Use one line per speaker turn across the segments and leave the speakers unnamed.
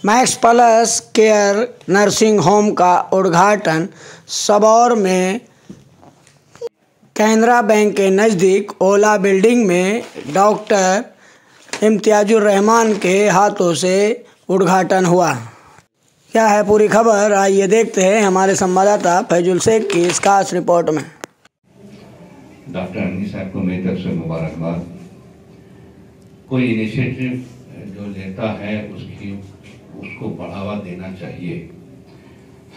Max plus care nursing home का उद्घाटन सबौर में कैनरा बैंक के नज़दीक ओला बिल्डिंग में डॉक्टर इम्तियाजुर रहमान के हाथों से उद्घाटन हुआ। क्या है पूरी खबर, आइए देखते हैं हमारे संवाददाता फैजुल शेख की इस खास रिपोर्ट में।
डॉक्टर अनिल साहब को मेरी तरफ से मुबारकबाद। कोई इनिशिएटिव जो लेता है उसको बढ़ावा देना चाहिए।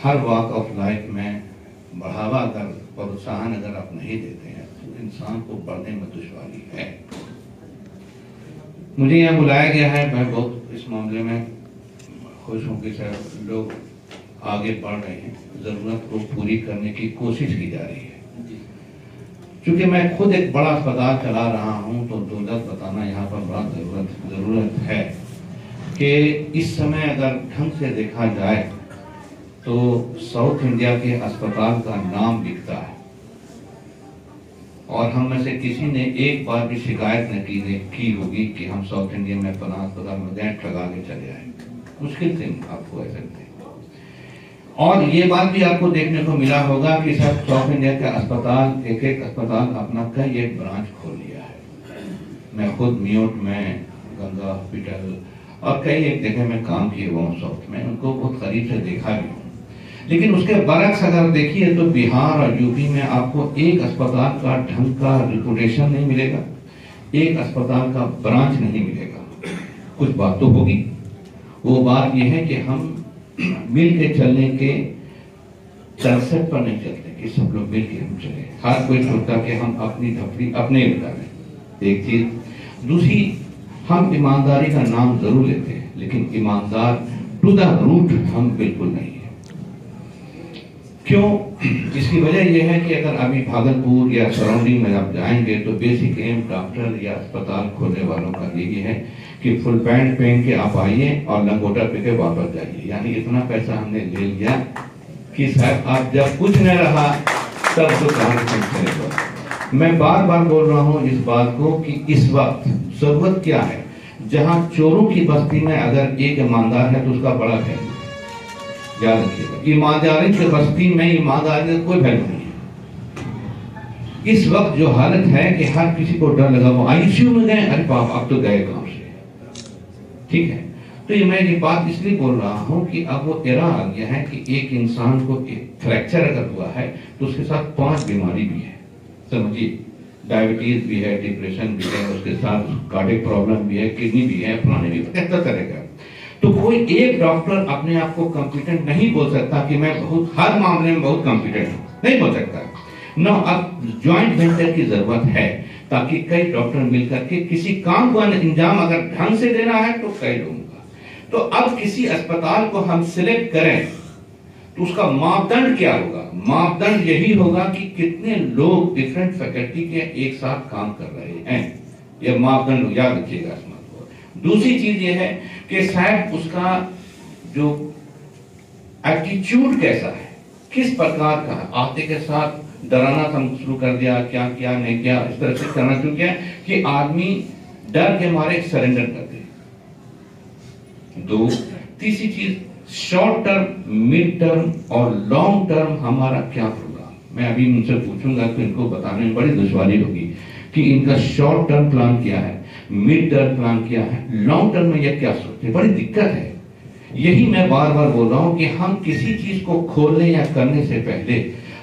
हर वॉक ऑफ लाइफ में बढ़ावा अगर प्रोत्साहन अगर आप नहीं देते हैं तो इंसान को बढ़ने में दुश्वारी है। मुझे यहाँ बुलाया गया है, मैं बहुत इस मामले में खुश हूँ कि सर लोग आगे बढ़ रहे हैं, जरूरत को पूरी करने की कोशिश की जा रही है। क्योंकि मैं खुद एक बड़ा अस्पताल चला रहा हूं तो दौलत बताना यहाँ पर बड़ा जरूरत है कि इस समय अगर ढंग से देखा जाए तो साउथ इंडिया के अस्पताल का नाम बिकता है और हम में से किसी ने एक बार भी शिकायत न की होगी कि हम साउथ इंडिया में अपना अस्पताल में गैंट लगा के चले आए। मुश्किल से आपको ऐसे थे। और ये बात भी आपको देखने को मिला होगा कि सब साउथ इंडिया का अस्पताल एक अस्पताल अपना कई एक ब्रांच खोल लिया है। मैं खुद म्यूट में गंगा हॉस्पिटल और कई एक जगह में काम किए हुआ हूँ साउथ में, उनको बहुत करीब से देखा भी हूँ। लेकिन उसके बरक्स अगर देखिए तो बिहार और यूपी में आपको एक अस्पताल का ढंग का रिपुटेशन नहीं मिलेगा, एक अस्पताल का ब्रांच नहीं मिलेगा। कुछ बात तो होगी, वो बात यह है कि हम मिल के चलने के कंसेप्ट पर नहीं चलते कि सब लोग मिल के हम चले। हर कोई सोचता कि हम अपनी धपड़ी अपने निकालें, एक चीज। दूसरी, हम ईमानदारी का नाम जरूर लेते हैं लेकिन ईमानदार टू द रूट हम बिल्कुल नहीं है। क्यों? इसकी वजह यह है कि अगर अभी भागलपुर या सराउंडिंग में आप जाएंगे तो बेसिक एम डॉक्टर या अस्पताल खोलने वालों का यही है कि फुल पैंट पहन के आप आइए और लंगोटा पे के वापस जाइए। यानी इतना पैसा हमने ले लिया कि साहब आप जब कुछ न रहा तब तो कहां। मैं बार बार बोल रहा हूं इस बात को कि इस वक्त जरूरत क्या है। जहां चोरों की बस्ती में अगर एक ईमानदार है तो उसका बड़ा वैल्यू, याद रखिएगा। ईमानदारी की बस्ती में ईमानदारी का कोई वैल्यू नहीं है। इस वक्त जो हालत है कि हर किसी को डर लगा, वो आईसीयू में गए, अरे बाप अब तो गए काम से, ठीक है। तो ये मैं ये बात इसलिए बोल रहा हूं कि अब वो एरा आ गया है कि एक इंसान को एक फ्रैक्चर अगर हुआ है तो उसके साथ 5 बीमारी भी है। समझिए, डायबिटीज भी है, डिप्रेशन भी है, उसके साथ कार्डियक प्रॉब्लम भी है, किडनी भी है, फलाने भी है, ऐसा तरह का। तो कोई एक डॉक्टर अपने आप को कॉम्पिटेंट नहीं बोल सकता कि मैं बहुत हर मामले में बहुत कॉम्पिटेंट हूं, नहीं बोल सकता। नो, अब ज्वाइंट वेंचर की जरूरत है ताकि कई डॉक्टर मिलकर के किसी काम को अंजाम अगर ढंग से देना है तो कई लोगों का। तो अब किसी अस्पताल को हम सिलेक्ट करें तो उसका मापदंड क्या होगा? मापदंड यही होगा कि कितने लोग डिफरेंट फैकल्टी के एक साथ काम कर रहे हैं। यह मापदंड याद रखिएगा इस बात को। दूसरी चीज यह है कि शायद उसका जो एटीट्यूड कैसा है, किस प्रकार का है। आते के साथ डराना शुरू कर दिया, क्या किया नहीं किया, इस तरह से करना शुरू किया कि आदमी डर के मारे सरेंडर कर दे। दो, तीसरी चीज, शॉर्ट टर्म, मिड टर्म और लॉन्ग टर्म हमारा क्या प्रोग्राम। मैं अभी उनसे पूछूंगा तो इनको बताने में बड़ी दुश्वारी होगी कि इनका शॉर्ट टर्म प्लान क्या है, मिड टर्म प्लान क्या है, लॉन्ग टर्म में यह क्या सोचते, बड़ी दिक्कत है। यही मैं बार बार बोल रहा हूं कि हम किसी चीज को खोलने या करने से पहले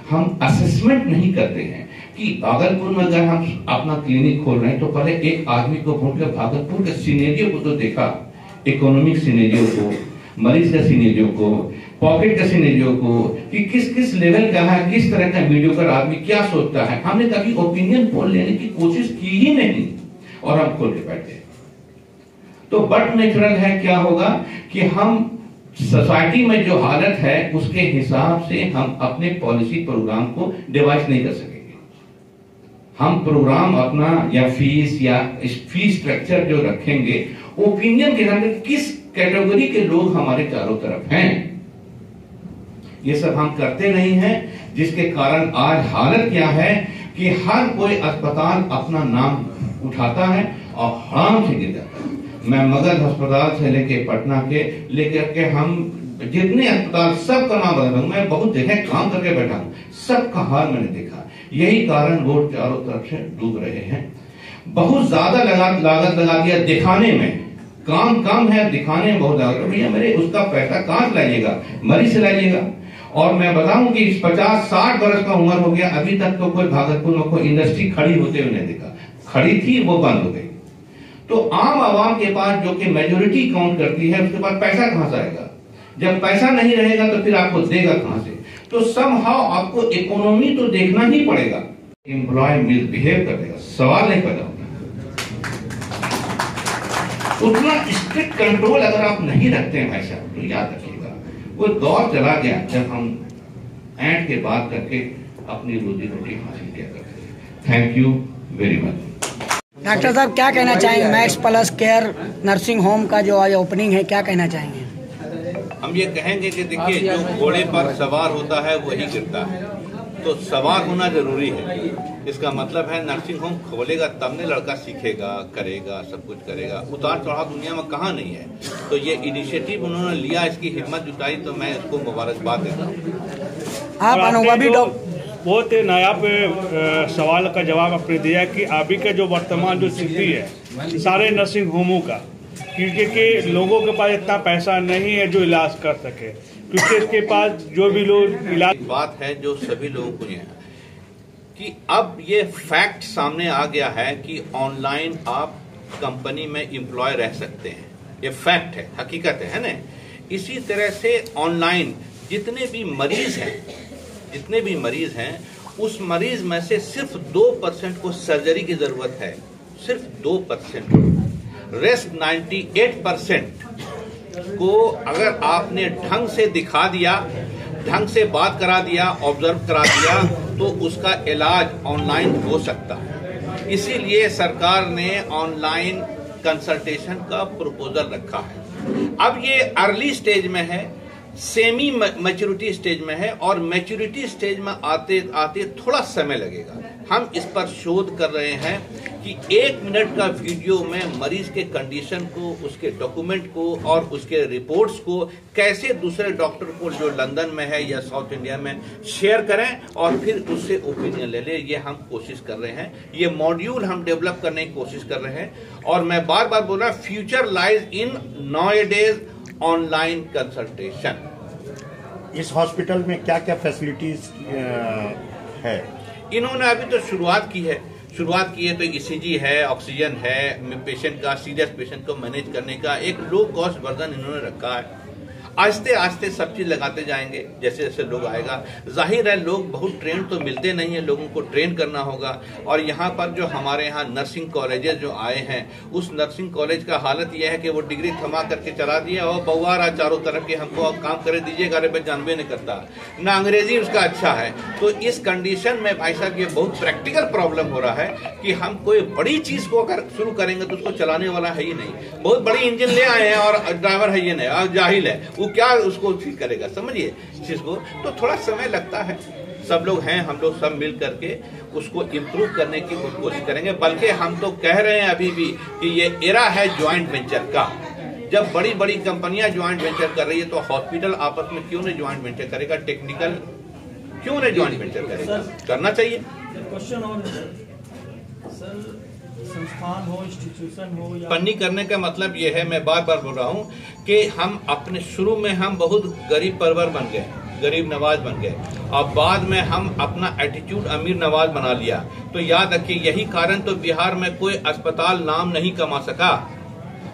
हम असेसमेंट नहीं करते हैं कि भागलपुर में अगर हम अपना क्लिनिक खोल रहे हैं तो पहले एक आदमी को ढूंढ कर भागलपुर के सिनेरियो को तो देखा, इकोनॉमिक सिनेरियो को, मरीज का सिनेरियो को, पॉकेट का सिनेरियो को, कि किस किस लेवल का है, किस तरह का मीडियोकर आदमी क्या सोचता है। हमने कभी ओपिनियन पोल लेने की कोशिश की ही नहीं और हम खोल के बैठे। तो बट नेचुरल है क्या होगा कि हम सोसाइटी में जो हालत है उसके हिसाब से हम अपने पॉलिसी प्रोग्राम को डिवाइस नहीं कर सकेंगे। हम प्रोग्राम अपना या फीस स्ट्रक्चर जो रखेंगे ओपिनियन के अंदर किस कैटेगरी के लोग हमारे चारों तरफ हैं, ये सब हम करते नहीं हैं। जिसके कारण आज हालत क्या है कि हर कोई अस्पताल अपना नाम उठाता है और हराम से गिर जाता है। मैं मगध अस्पताल से लेके पटना के लेकर के हम जितने अस्पताल सबका नाम बता दूं, मैं बहुत देखे काम करके बैठा हूं, सबका हाल मैंने देखा। यही कारण रोड चारों तरफ से डूब रहे हैं। बहुत ज्यादा लागत लगा दिया दिखाने में, काम कम है, दिखाने में बहुत लागत। भैया मेरे उसका पैसा कहां से लाइएगा? मरीज से लाइएगा। और मैं बताऊं कि 50-60 वर्ष का उम्र हो गया, अभी तक तो कोई भागलपुर में कोई इंडस्ट्री खड़ी होते हुए नहीं देखा। खड़ी थी, वो बंद हो गई। तो आम आवाम के पास जो कि मेजोरिटी काउंट करती है, उसके पास पैसा कहां से आएगा? जब पैसा नहीं रहेगा तो फिर आपको देगा कहां से? तो समहाउ आपको इकोनॉमी तो देखना ही पड़ेगा। एम्प्लॉय मिसबिहेव कर देगा, सवाल नहीं पैदा होता। उतना स्ट्रिक्ट कंट्रोल अगर आप नहीं रखते हैं भाई साहब, तो याद रखिएगा वो दौर चला गया जब हम एंड के बाद करके अपनी रोजी रोटी हासिल किया करते थे। Thank you very much.
Doctor साहब क्या कहना चाहेंगे? Max plus care nursing home का जो आज ओपनिंग है, क्या कहना चाहेंगे?
हम ये कहेंगे कि देखिए, जो घोड़े पर सवार होता है वही गिरता है, तो सवार होना जरूरी है। इसका मतलब है नर्सिंग होम खोलेगा तब ने लड़का सीखेगा, करेगा, सब कुछ करेगा। उतार चढ़ाव दुनिया में कहाँ नहीं है। तो ये इनिशिएटिव उन्होंने लिया, इसकी हिम्मत जुटाई, तो मैं इसको मुबारकबाद देता हूँ।
आप अनुभवी
बहुत नायाब सवाल का जवाब आपने दिया कि अभी का जो वर्तमान जो स्थिति है सारे नर्सिंग होमों का, क्योंकि लोगों के पास इतना पैसा नहीं है जो इलाज कर सके, क्योंकि इसके पास जो भी लोग इलाज।
बात है जो सभी लोगों को ये है कि अब ये फैक्ट सामने आ गया है कि ऑनलाइन आप कंपनी में एम्प्लॉय रह सकते हैं। ये फैक्ट है, हकीकत है ना। इसी तरह से ऑनलाइन जितने भी मरीज हैं उस मरीज में से सिर्फ 2% को सर्जरी की जरूरत है, सिर्फ 2%। रेस्ट 98% को अगर आपने ढंग से दिखा दिया, ढंग से बात करा दिया, ऑब्जर्व करा दिया, तो उसका इलाज ऑनलाइन हो सकता है। इसीलिए सरकार ने ऑनलाइन कंसल्टेशन का प्रपोजल रखा है। अब ये अर्ली स्टेज में है, सेमी मैच्योरिटी स्टेज में है, और मैच्योरिटी स्टेज में आते आते थोड़ा समय लगेगा। हम इस पर शोध कर रहे हैं कि 1 मिनट का वीडियो में मरीज के कंडीशन को, उसके डॉक्यूमेंट को और उसके रिपोर्ट्स को कैसे दूसरे डॉक्टर को जो लंदन में है या साउथ इंडिया में शेयर करें और फिर उससे ओपिनियन ले ले। ये हम कोशिश कर रहे हैं, ये मॉड्यूल हम डेवलप करने की कोशिश कर रहे हैं। और मैं बार बार बोल रहा हूं, future lies in nowadays online consultation.
इस हॉस्पिटल में क्या क्या फैसिलिटीज है?
इन्होंने अभी तो शुरुआत की है तो ईसीजी है, ऑक्सीजन है, पेशेंट का, सीरियस पेशेंट को मैनेज करने का एक लो कॉस्ट वर्जन इन्होंने रखा है। आस्ते आस्ते सब चीज लगाते जाएंगे जैसे जैसे लोग आएगा। जाहिर है लोग बहुत ट्रेन तो मिलते नहीं है, लोगों को ट्रेन करना होगा। और यहाँ पर जो हमारे यहाँ नर्सिंग कॉलेजेस जो आए हैं, उस नर्सिंग कॉलेज का हालत यह है कि वो डिग्री थमा करके चला दिया और बउआ रहा चारों तरफ के, हमको अब काम करे दीजिएगा, अरे भाई जानबे नहीं करता ना, अंग्रेजी उसका अच्छा है। तो इस कंडीशन में भाई साहब ये बहुत प्रैक्टिकल प्रॉब्लम हो रहा है कि हम कोई बड़ी चीज को अगर शुरू करेंगे तो उसको चलाने वाला है ही नहीं। बहुत बड़ी इंजन ले आए हैं और ड्राइवर है ये नहीं, जाहिल है, वो क्या उसको ठीक करेगा, समझिए चीज को। तो थोड़ा समय लगता है। सब लोग हैं, हम लोग सब मिल करके उसको इम्प्रूव करने की कोशिश करेंगे। बल्कि हम तो कह रहे हैं अभी भी कि ये एरा है ज्वाइंट वेंचर का। जब बड़ी बड़ी कंपनियां ज्वाइंट वेंचर कर रही है तो हॉस्पिटल आपस में क्यों नहीं ज्वाइंट वेंचर करेगा? टेक्निकल क्यों नहीं ज्वाइंट वेंचर करेगा? करना चाहिए।
क्वेश्चन और सर, संस्थान हो, इंस्टीट्यूशन हो या
पन्नी करने का मतलब ये है, मैं बार बार बोल रहा हूँ कि हम अपने शुरू में हम बहुत गरीब परवर बन गए, गरीब नवाज बन गए, और बाद में हम अपना एटीट्यूड अमीर नवाज बना लिया। तो याद रखिए यही कारण तो बिहार में कोई अस्पताल नाम नहीं कमा सका।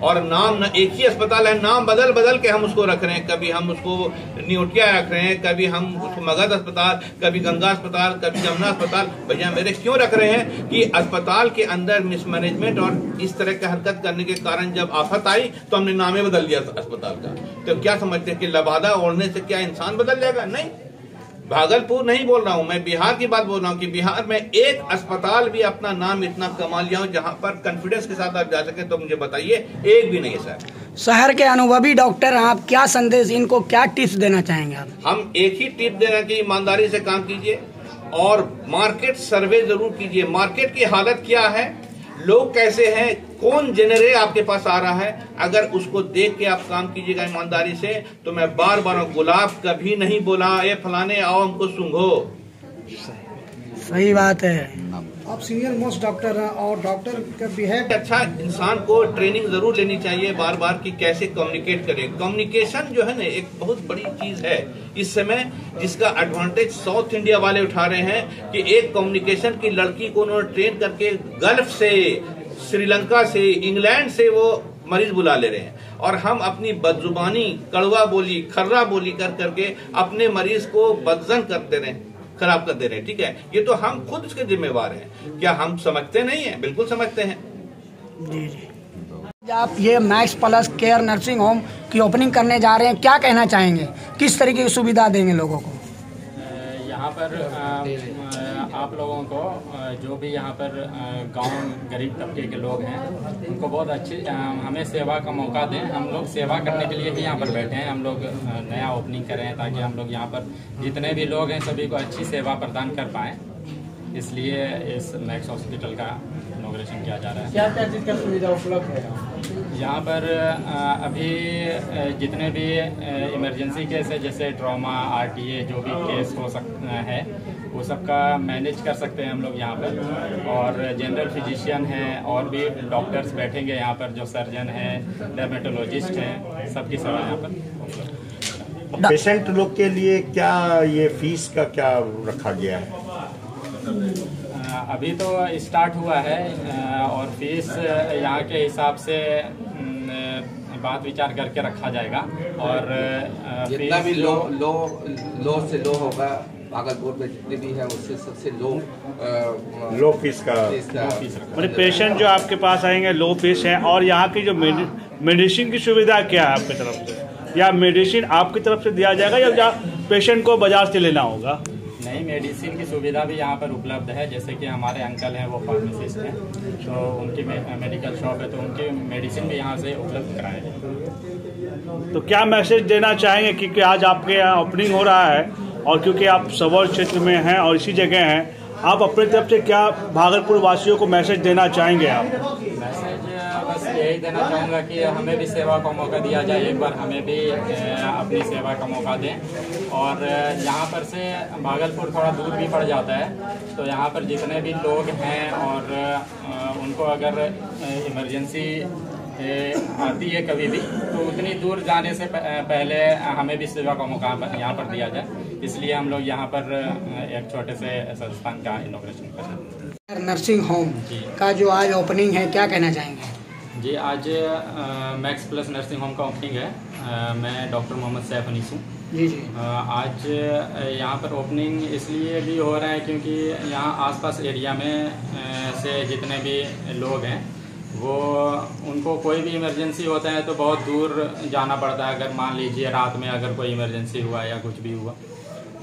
और नाम न एक ही अस्पताल है, नाम बदल बदल के हम उसको रख रहे हैं। कभी हम उसको न्योटिया रख रहे हैं, कभी हम उसको मगध अस्पताल, कभी गंगा अस्पताल, कभी जमुना अस्पताल। भैया मेरे क्यों रख रहे हैं कि अस्पताल के अंदर मिसमैनेजमेंट और इस तरह की हरकत करने के कारण जब आफत आई तो हमने नामे बदल दिया अस्पताल का। तो क्या समझते हैं कि लबादा ओढ़ने से क्या इंसान बदल जाएगा? नहीं। भागलपुर नहीं बोल रहा हूं मैं, बिहार की बात बोल रहा हूं कि बिहार में एक अस्पताल भी अपना नाम इतना कमा लिया हो जहां पर कॉन्फिडेंस के साथ आप जा सके, तो मुझे बताइए, एक भी नहीं है सर।
शहर के अनुभवी डॉक्टर, आप क्या संदेश, इनको क्या टिप्स देना चाहेंगे आप?
हम एक ही टिप देना कि ईमानदारी से काम कीजिए और मार्केट सर्वे जरूर कीजिए। मार्केट की हालत क्या है, लोग कैसे हैं, कौन जेनरे आपके पास आ रहा है, अगर उसको देख के आप काम कीजिएगा ईमानदारी से, तो मैं बार बार गुलाब कभी नहीं बोला ये फलाने आओ हमको सूंघो।
सही बात है। आप सीनियर मोस्ट डॉक्टर हैं और डॉक्टर का बिहेव
अच्छा, इंसान को ट्रेनिंग जरूर लेनी चाहिए बार बार कि कैसे कम्युनिकेट करे। कम्युनिकेशन जो है ना एक बहुत बड़ी चीज है इस समय, जिसका एडवांटेज साउथ इंडिया वाले उठा रहे हैं कि एक कम्युनिकेशन की लड़की को उन्होंने ट्रेन करके गल्फ से, श्रीलंका से, इंग्लैंड से वो मरीज बुला ले रहे हैं, और हम अपनी बदजुबानी, कड़वा बोली, खर्रा बोली कर करके अपने मरीज को बदजन करते रहे, खराब कर दे रहे हैं। ठीक है, ये तो हम खुद इसके जिम्मेवार हैं। क्या हम समझते नहीं है? बिल्कुल समझते हैं।
जी जी। आप ये max plus care nursing home की ओपनिंग करने जा रहे हैं, क्या कहना चाहेंगे, किस तरीके की सुविधा देंगे लोगों को?
यहाँ पर आप लोगों को जो भी यहाँ पर गांव गरीब तबके के लोग हैं उनको बहुत अच्छी हमें सेवा का मौका दें। हम लोग सेवा करने के लिए ही यहाँ पर बैठे हैं। हम लोग नया ओपनिंग कर रहे हैं ताकि हम लोग यहाँ पर जितने भी लोग हैं सभी को अच्छी सेवा प्रदान कर पाएँ, इसलिए इस मैक्स हॉस्पिटल का इनॉग्रेशन किया जा रहा है।
क्या क्या चीज़ का सुविधा उपलब्ध है
यहाँ पर? अभी जितने भी इमरजेंसी केस है, जैसे ट्रॉमा, आरटीए, जो भी केस हो सकता है वो सबका मैनेज कर सकते हैं हम लोग यहाँ पर। और जनरल फिजिशियन हैं और भी डॉक्टर्स बैठेंगे यहाँ पर, जो सर्जन हैं, डर्मेटोलॉजिस्ट हैं, सबकी सेवा यहाँ पर।
पेशेंट लोग के लिए क्या ये फीस का क्या रखा गया है?
अभी तो स्टार्ट हुआ है और फीस यहाँ के हिसाब से बात विचार करके रखा जाएगा। और
जितना भी लो से लो होगा भागलपुर में, जितने भी है उससे सबसे लो
फीस का
मतलब पेशेंट जो आपके पास आएंगे लो फीस है। और यहाँ की जो मेडिसिन की सुविधा क्या है आपकी तरफ से, या मेडिसिन आपकी तरफ से दिया जाएगा या पेशेंट को बाजार से लेना होगा?
नहीं, मेडिसिन की सुविधा भी यहाँ पर उपलब्ध है। जैसे कि हमारे अंकल हैं वो फार्मासिस्ट हैं, तो उनकी मेडिकल शॉप है, तो उनकी मेडिसिन भी यहाँ से उपलब्ध कराए जाए।
तो क्या मैसेज देना चाहेंगे, क्योंकि आज आपके यहाँ ओपनिंग हो रहा है और क्योंकि आप सबौर क्षेत्र में हैं और इसी जगह हैं, आप अपनी तरफ से क्या भागलपुर वासियों को मैसेज देना चाहेंगे? आप
मैसेज बस यही देना चाहूँगा कि हमें भी सेवा का मौका दिया जाए, एक बार हमें भी अपनी सेवा का मौका दें। और यहाँ पर से भागलपुर थोड़ा दूर भी पड़ जाता है, तो यहाँ पर जितने भी लोग हैं और उनको अगर इमरजेंसी आती है कभी भी, तो उतनी दूर जाने से पहले हमें भी सेवा का मौका यहाँ पर दिया जाए। इसलिए हम लोग यहाँ पर एक छोटे से संस्थान का इनॉग्रेशन कर रहे हैं।
नर्सिंग होम का जो आज ओपनिंग है, क्या कहना चाहेंगे?
जी, आज मैक्स प्लस नर्सिंग होम का ओपनिंग है। मैं डॉक्टर मोहम्मद सैफ अनीस हूँ।
जी जी।
आज यहाँ पर ओपनिंग इसलिए भी हो रहा है क्योंकि यहाँ आसपास एरिया में से जितने भी लोग हैं वो, उनको कोई भी इमरजेंसी होता है तो बहुत दूर जाना पड़ता है। अगर मान लीजिए रात में अगर कोई इमरजेंसी हुआ या कुछ भी हुआ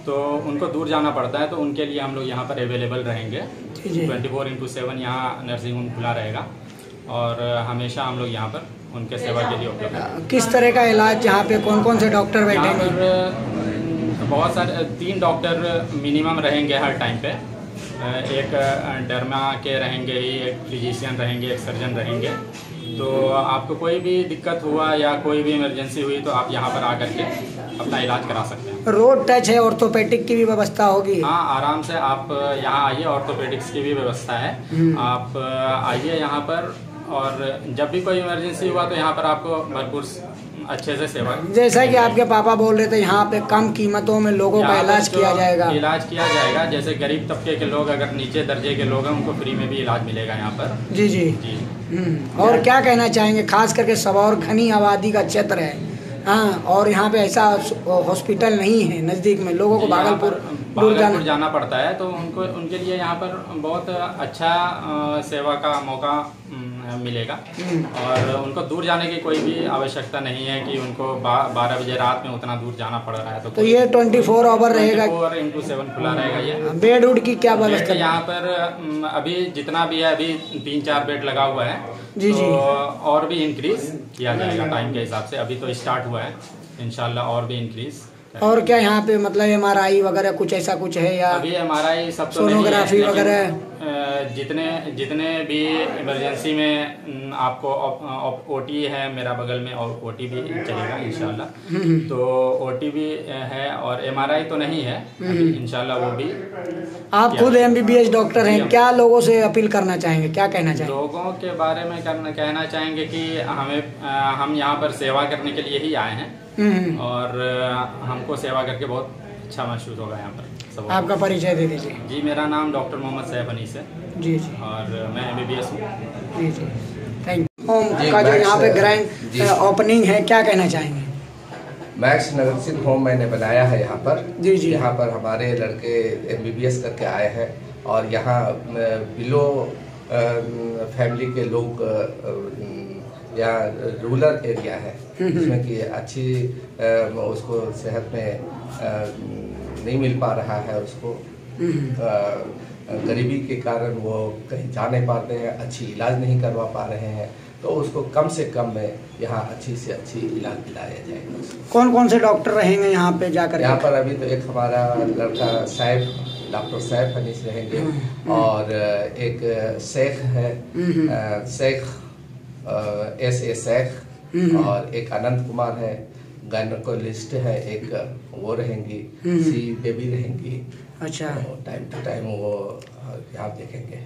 तो उनको दूर जाना पड़ता है, तो उनके लिए हम लोग यहाँ पर अवेलेबल रहेंगे। 24/7 यहाँ नर्सिंग होम खुला रहेगा और हमेशा हम लोग यहाँ पर उनके सेवा के लिए उपलब्ध हैं।
किस तरह का इलाज यहाँ पे, कौन कौन से डॉक्टर बैठेंगे?
यहाँ पर बहुत सारे 3 डॉक्टर मिनिमम रहेंगे हर टाइम पे। एक डर्मा के रहेंगे ही, एक फिजिशियन रहेंगे, एक सर्जन रहेंगे। तो आपको कोई भी दिक्कत हुआ या कोई भी इमरजेंसी हुई तो आप यहाँ पर आकर के अपना इलाज करा सकते हैं।
रोड टच है, ऑर्थोपेडिक की भी व्यवस्था होगी?
हाँ, आराम से आप यहाँ आइए, ऑर्थोपेडिक्स की भी व्यवस्था है। आप आइए यहाँ पर, और जब भी कोई इमरजेंसी हुआ तो यहाँ पर आपको भरपूर अच्छे से सेवा।
जैसा कि आपके पापा बोल रहे थे, यहाँ पे कम कीमतों में लोगों का इलाज किया जाएगा।
इलाज किया जाएगा, जैसे गरीब तबके के लोग, अगर नीचे दर्जे के लोग हैं, उनको फ्री में भी इलाज मिलेगा यहाँ पर।
जी जी जी। और क्या कहना चाहेंगे, खास करके सबौर घनी आबादी का क्षेत्र है, हाँ, और यहाँ पे ऐसा हॉस्पिटल नहीं है नज़दीक में, लोगों को भागलपुर दूर
जाना पड़ता है, तो उनके लिए यहाँ पर बहुत अच्छा सेवा का मौका मिलेगा। और उनको दूर जाने की कोई भी आवश्यकता नहीं है कि उनको 12 बजे रात में उतना दूर जाना पड़ रहा है। तो
ये 24 आवर रहेगा,
24/7 खुला रहेगा। ये
बेड उड की क्या व्यवस्था?
यहाँ पर अभी जितना भी है, अभी 3-4 बेड लगा हुआ है।
जी जी।
और भी इंक्रीज किया जाएगा टाइम के हिसाब से। अभी तो स्टार्ट हुआ है, इंशाल्लाह और भी इंक्रीज।
और क्या यहाँ पे मतलब MRI वगैरह कुछ ऐसा कुछ है या
अभी MRI सब तो
सोनोग्राफी वगैरह?
जितने भी इमरजेंसी में आपको ओटी है, मेरा बगल में और ओटी भी चलेगा इंशाल्लाह। तो ओटी भी है और एमआरआई तो नहीं है इंशाल्लाह, वो भी।
आप खुद एमबीबीएस डॉक्टर हैं, क्या लोगों से अपील करना चाहेंगे, क्या कहना चाहेंगे?
लोगों के बारे में कहना चाहेंगे कि हम यहाँ पर सेवा करने के लिए ही आए हैं और हमको सेवा करके बहुत अच्छा महसूस होगा यहाँ पर।
आपका परिचय दे दीजिए।
जी, मेरा नाम डॉक्टर मोहम्मद सैफ अनीस है।
जी जी।
और मैं एमबीबीएस हूँ।
जी जी, थैंक यू। का जो यहाँ पे ग्रैंड ओपनिंग है, क्या कहना चाहेंगे?
मैक्स नगर सिंह होम मैंने बनाया है यहाँ पर।
जी जी।
यहाँ पर हमारे लड़के एमबीबीएस करके आए हैं और यहाँ बिलो फैमिली के लोग, यहाँ रूरल एरिया है जिसमें कि अच्छी उसको सेहत में नहीं मिल पा रहा है, उसको गरीबी के कारण वो कहीं जा नहीं पाते हैं, अच्छी इलाज नहीं करवा पा रहे हैं, तो उसको कम से कम में यहाँ अच्छी से अच्छी इलाज दिलाया जाएगा।
कौन कौन से डॉक्टर रहेंगे यहाँ पे जाकर? यहाँ
पर अभी तो एक हमारा लड़का डॉक्टर सैफ अनीस रहेंगे और एक शेख है, शेख S.A. शेख, और एक अनंत कुमार है, गायनोकोलॉजिस्ट है एक, वो रहेंगी, सी बेबी रहेंगी।
अच्छा,
टाइम टू टाइम वो यहाँ देखेंगे।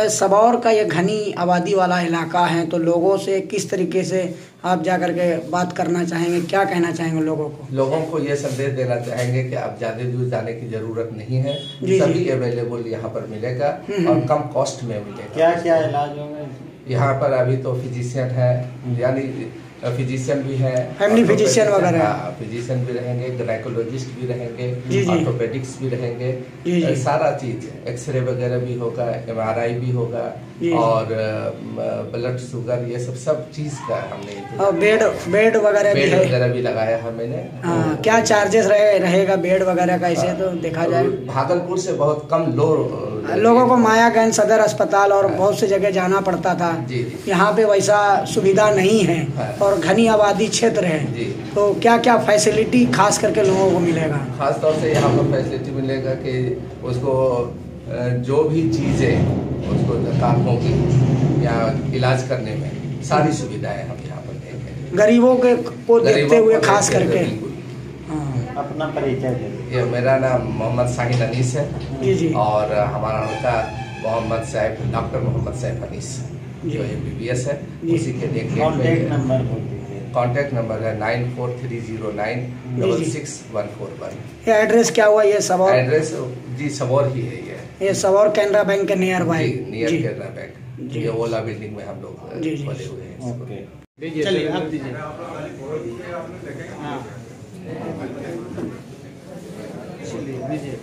सबौर का ये घनी आबादी वाला इलाका है, तो लोगों से किस तरीके से आप जा करके बात करना चाहेंगे, क्या कहना चाहेंगे लोगों को?
लोगों को ये संदेश देना चाहेंगे कि आप ज्यादा दूर जाने की जरूरत नहीं है, सभी अवेलेबल यहाँ पर मिलेगा और कम कॉस्ट में मिलेगा।
क्या क्या इलाज होंगे यहाँ
पर? अभी तो फिजिशियन है, यानी फिजिशियन भी है,
फैमिली फिजिशियन वगैरह,
फिजिशियन भी रहेंगे, गायनोकोलॉजिस्ट भी रहेंगे, ऑर्थोपेडिक्स भी रहेंगे, सारा चीज, एक्सरे वगैरह भी होगा, एमआरआई भी होगा और ब्लड शुगर, ये सब चीज का हमने। और
बेड वगैरह
भी लगाया है मैंने।
क्या चार्जेस रहेगा बेड वगैरह का, इसे तो देखा जाए?
भागलपुर से बहुत कम
लोगों को मायागंज सदर अस्पताल और बहुत से जगह जाना पड़ता था, यहाँ पे वैसा सुविधा नहीं है और घनी आबादी क्षेत्र है, तो क्या क्या फैसिलिटी खास करके लोगों को मिलेगा?
खास तौर से यहाँ पर फैसिलिटी मिलेगा कि उसको जो भी चीजें उसको दरकार होगी या इलाज करने में सारी सुविधाएं हम यहाँ पर देंगे,
गरीबों को देखते हुए खास करके।
अपना परिचय दे।
ये मेरा नाम मोहम्मद शाहिद अनीस है।
जी जी।
और हमारा लड़का मोहम्मद सैफ, डॉक्टर मोहम्मद सैफ अनीस, जो एमबीबीएस है, उसी के देखने कॉन्टैक्ट नंबर है 9430966141।
ये एड्रेस क्या हुआ? ये सबौर
एड्रेस? जी सबौर ही है
ये सबौर कैनरा बैंक के near by,
near Canara bank, ये ओला बिल्डिंग में हम लोग खोले हुए हैं।
चलिए आप दीजिए। चलिए दीजिए।